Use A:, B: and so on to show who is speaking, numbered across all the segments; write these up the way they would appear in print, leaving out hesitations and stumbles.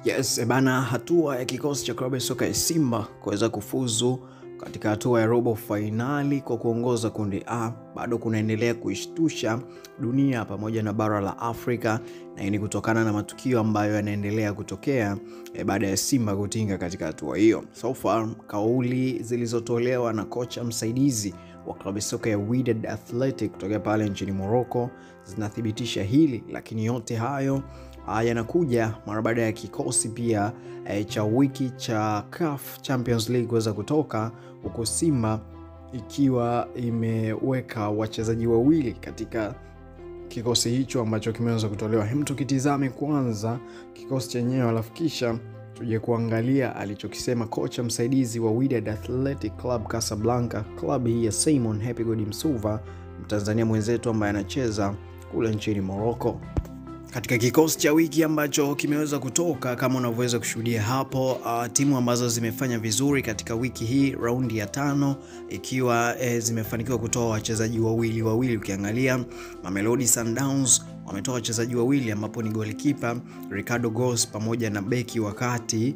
A: Yes, bana, hatua ya kikosi cha klabu ya soka ya Simba kuweza kufuzu katika hatua ya robo finali kwa kuongoza kundi A bado kunaendelea kuishtusha dunia pamoja na bara la Afrika, na hii ni kutokana na matukio ambayo yanaendelea kutokea baada ya Simba kutinga katika hatua hiyo. So far, kauli zilizotolewa na kocha msaidizi wa klabu ya soka ya Wydad Athletic kutoka pale nchini Morocco zinathibitisha hili, lakini yote hayo yanakuja mara baada ya kikosi pia cha wiki cha CAF Champions League kuweza kutoka, huko Simba ikiwa imeweka wachezaji wawili katika kikosi hicho ambacho kimeweza kutolewa. Hem, tukitizame kwanza kikosi chenyewe alafu kisha tuje kuangalia alichokisema kocha msaidizi wa Wydad Athletic Club Casablanca, club hii ya Simon Msuva, Mtanzania mwenzetu ambaye anacheza kule nchini Morocco. Katika kikosi cha wiki ambacho kimeweza kutoka, kama unavyoweza kushuhudia hapo, timu ambazo zimefanya vizuri katika wiki hii raundi ya 5 ikiwa zimefanikiwa kutoa wachezaji wawili. Ukiangalia Mamelodi Sundowns wametoa wachezaji wawili ambapo ni goalkeeper Ricardo Gos pamoja na beki wakati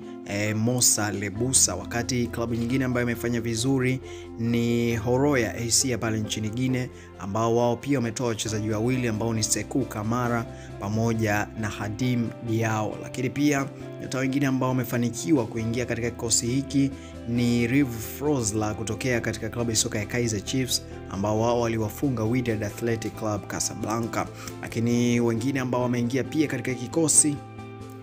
A: Mosa Lebusa, wakati klabu nyingine ambayo imefanya vizuri ni Horoya AC pale nchini Guinea, ambao wao pia wametoa wachezaji wawili ambao ni Sekou Kamara pamoja na Hadim Diao. Lakini pia nyota wengine ambao wamefanikiwa kuingia katika kikosi hiki ni Riv Frozla kutokea katika klabu ya soka ya Kaizer Chiefs, ambao wao waliwafunga Wydad Athletic Club Casablanca. Lakini wengine ambao wameingia pia katika kikosi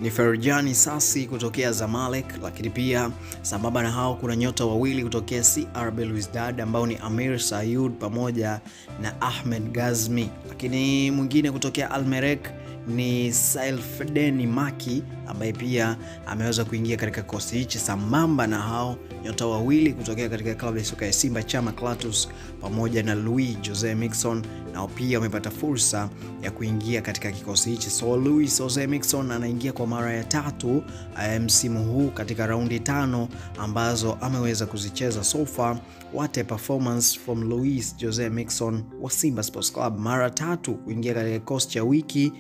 A: ni Ferjani Sassi kutokea Zamalek, lakini pia sambamba na hao kuna nyota wawili kutokea CR Wydad ambao ni Amir Sayud pamoja na Ahmed Gazmi. Lakini mwingine kutokea Almerek ni Sailfedeni Maki ambaye pia ameweza kuingia katika kikosi hichi, sambamba na hao nyota wawili kutokea katika klabu ya soka ya Simba, Chama Klatus pamoja na Louis Jose Mixon, nao pia wamepata fursa ya kuingia katika kikosi hichi. So Louis Jose Mixon anaingia kwa mara ya 3 msimu huu katika raundi 5 ambazo ameweza kuzicheza so far. What a performance from Louis Jose Mixon wa Simba Sports Club, mara 3 kuingia katika kikosi cha wiki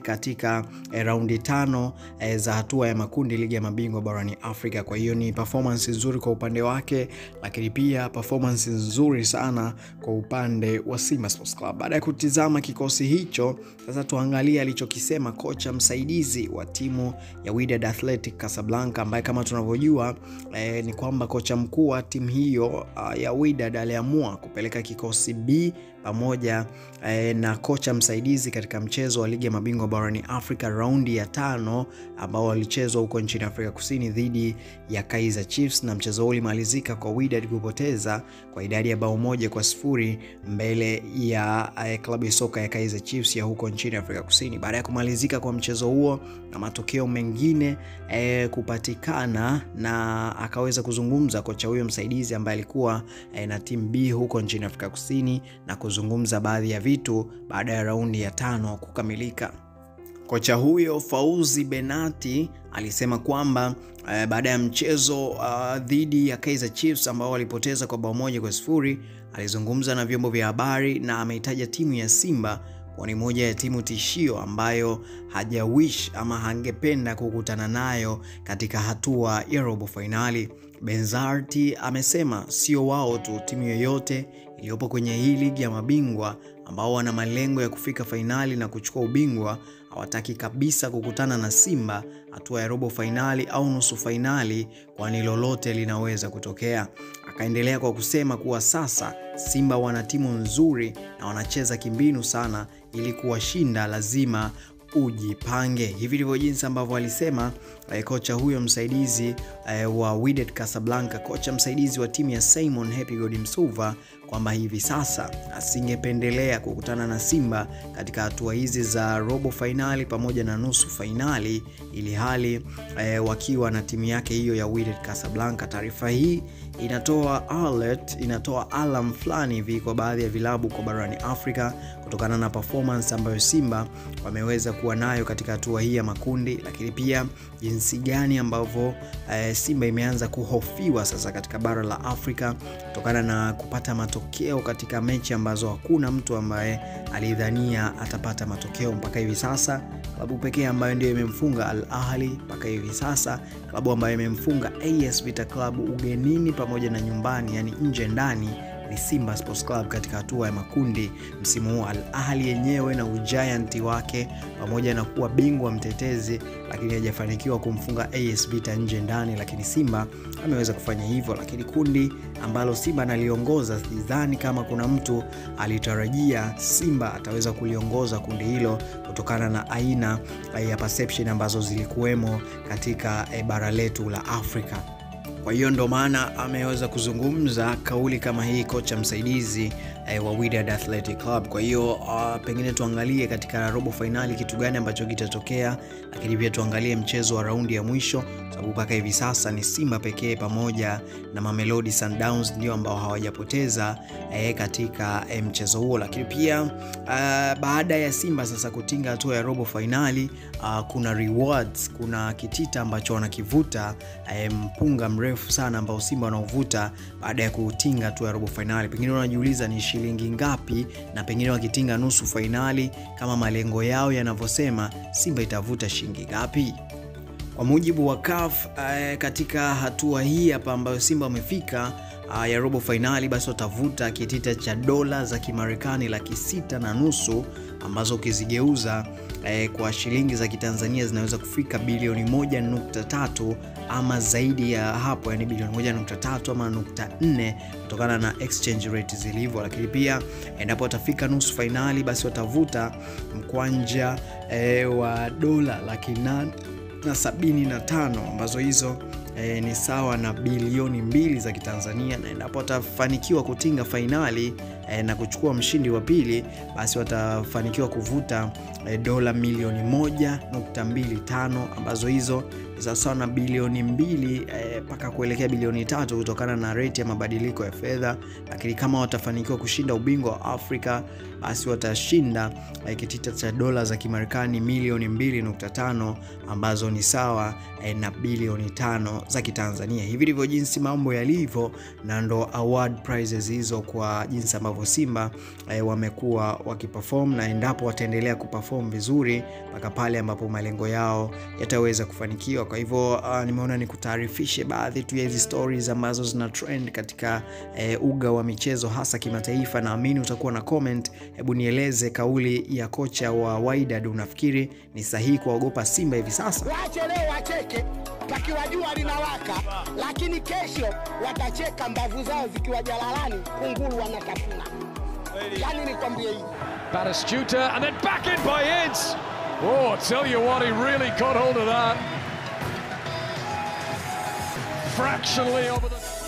A: katika raundi 5 za hatua ya makundi ligi ya mabingwa barani Afrika. Kwa hiyo ni performance nzuri kwa upande wake, lakini pia performance nzuri sana kwa upande wa Simba Sports Club. Baada ya kutizama kikosi hicho, sasa tuangalie alichokisema kocha msaidizi wa timu ya Wydad Athletic Casablanca, ambaye kama tunavyojua ni kwamba kocha mkuu wa timu hiyo ya Wydad aliamua kupeleka kikosi B pamoja na kocha msaidizi katika mchezo wa ligi ya mabingwa barani Afrika raundi ya 5 ambao walichezwa huko nchini Afrika Kusini dhidi ya Kaizer Chiefs, na mchezo ule ulimalizika kwa Wydad kupoteza kwa idadi ya bao 1-0 mbele ya klabu ya soka ya Kaizer Chiefs ya huko nchini Afrika Kusini. Baada ya kumalizika kwa mchezo huo na matokeo mengine kupatikana, na akaweza kuzungumza kocha huyo msaidizi ambaye alikuwa na timu B huko nchini Afrika Kusini na kuzungumza baadhi ya vitu baada ya raundi ya 5 kukamilika. Kocha huyo Fauzi Benati alisema kwamba baada ya mchezo dhidi ya Kaizer Chiefs ambao walipoteza kwa bao 1-0, alizungumza na vyombo vya habari na ameitaja timu ya Simba kwa ni moja ya timu tishio ambayo hajawish ama hangependa kukutana nayo katika hatua ya robo finali. Benzarti amesema sio wao tu, timu yoyote iliyopo kwenye hii ligi ya mabingwa ambao wana malengo ya kufika finali na kuchukua ubingwa hawataki kabisa kukutana na Simba hatua ya robo finali au nusu finali, kwani lolote linaweza kutokea. Akaendelea kwa kusema kuwa sasa Simba wana timu nzuri na wanacheza kimbinu sana, ili kuwashinda lazima ujipange. Hivi ndivyo jinsi ambavyo alisema kocha huyo msaidizi wa Wydad Casablanca, kocha msaidizi wa timu ya Simon Msuva, kwamba hivi sasa asingependelea kukutana na Simba katika hatua hizi za robo finali pamoja na nusu finali, ili hali wakiwa na timu yake hiyo ya Wydad Casablanca. Taarifa hii inatoa alarm fulani hivi kwa baadhi ya vilabu kwa barani Afrika kutokana na performance ambayo Simba wameweza kuwa nayo katika hatua hii ya makundi, lakini pia jinsi gani ambavyo Simba imeanza kuhofiwa sasa katika bara la Afrika kutokana na kupata matokeo katika mechi ambazo hakuna mtu ambaye alidhania atapata matokeo mpaka hivi sasa. klabu pekee ambayo ndio imemfunga Al Ahly mpaka hivi sasa. Klabu ambayo imemfunga AS Vita Club ugenini pamoja na nyumbani, yani nje ndani, ni Simba Sports Club katika hatua ya makundi msimu huu. Al Ahly yenyewe na ugiant wake pamoja na kuwa bingwa mtetezi, lakini hajafanikiwa kumfunga AS Vita nje ndani, lakini Simba ameweza kufanya hivyo. Lakini kundi ambalo Simba analiongoza, sidhani kama kuna mtu alitarajia Simba ataweza kuliongoza kundi hilo kutokana na aina ya perception ambazo zilikuwemo katika bara letu la Afrika. Kwa hiyo ndo maana ameweza kuzungumza kauli kama hii kocha msaidizi wa Wydad Athletic Club. Kwa hiyo pengine tuangalie katika robo finali kitu gani ambacho kitatokea, lakini pia tuangalie mchezo wa raundi ya mwisho, sababu mpaka hivi sasa ni Simba pekee pamoja na Mamelodi Sundowns ndio ambao hawajapoteza katika mchezo huo. Lakini pia baada ya Simba sasa kutinga hatua ya robo finali, kuna rewards, kuna kitita ambacho wanakivuta, mpunga mrefu sana ambao Simba wanauvuta baada ya kutinga hatua ya robo finali. Pengine unajiuliza ni shilingi ngapi, na pengine wakitinga nusu finali kama malengo yao yanavyosema, Simba itavuta shilingi ngapi? Kwa mujibu wa CAF, katika hatua hii hapa ambayo Simba wamefika ya robo finali, basi watavuta kitita cha dola za Kimarekani 6.5 ambazo ukizigeuza kwa shilingi za Kitanzania zinaweza kufika bilioni 1.3 ama zaidi ya hapo, yani bilioni 1.3 ama 1.4 kutokana na exchange rate zilivyo. Lakini pia endapo watafika nusu finali, basi watavuta mkwanja wa dola 875 ambazo hizo ni sawa na bilioni 2 za Kitanzania, na endapo watafanikiwa kutinga finali na kuchukua mshindi wa pili, basi watafanikiwa kuvuta dola milioni 1.25 ambazo hizo sawa na bilioni 2 mpaka kuelekea bilioni 3 kutokana na rate ya mabadiliko ya fedha. Lakini kama watafanikiwa kushinda ubingwa wa Afrika, basi watashinda kitita cha dola za Kimarekani milioni 2.5 ambazo ni sawa na bilioni 5 za Kitanzania. Hivi ndivyo jinsi mambo yalivyo, na ndo award prizes hizo kwa jinsi ambavyo Simba wamekuwa wakiperform, na endapo wataendelea kuperform vizuri mpaka pale ambapo malengo yao yataweza kufanikiwa. Kwa hivyo nimeona nikutaarifishe baadhi tu ya hizi stories ambazo zina trend katika uga wa michezo hasa kimataifa. Naamini utakuwa na comment. Hebu nieleze kauli ya kocha wa Wydad, unafikiri ni sahihi kuogopa Simba hivi sasa?
B: Waache leo wacheke pakiwa jua linawaka, lakini kesho watacheka mbavu zao zikiwa jalalani, kunguru wanatafuna. Yani nikwambie hivi.
C: Batistuta and then back in by Ince. Oh, I tell you what, he really got hold of that. Fractionally over the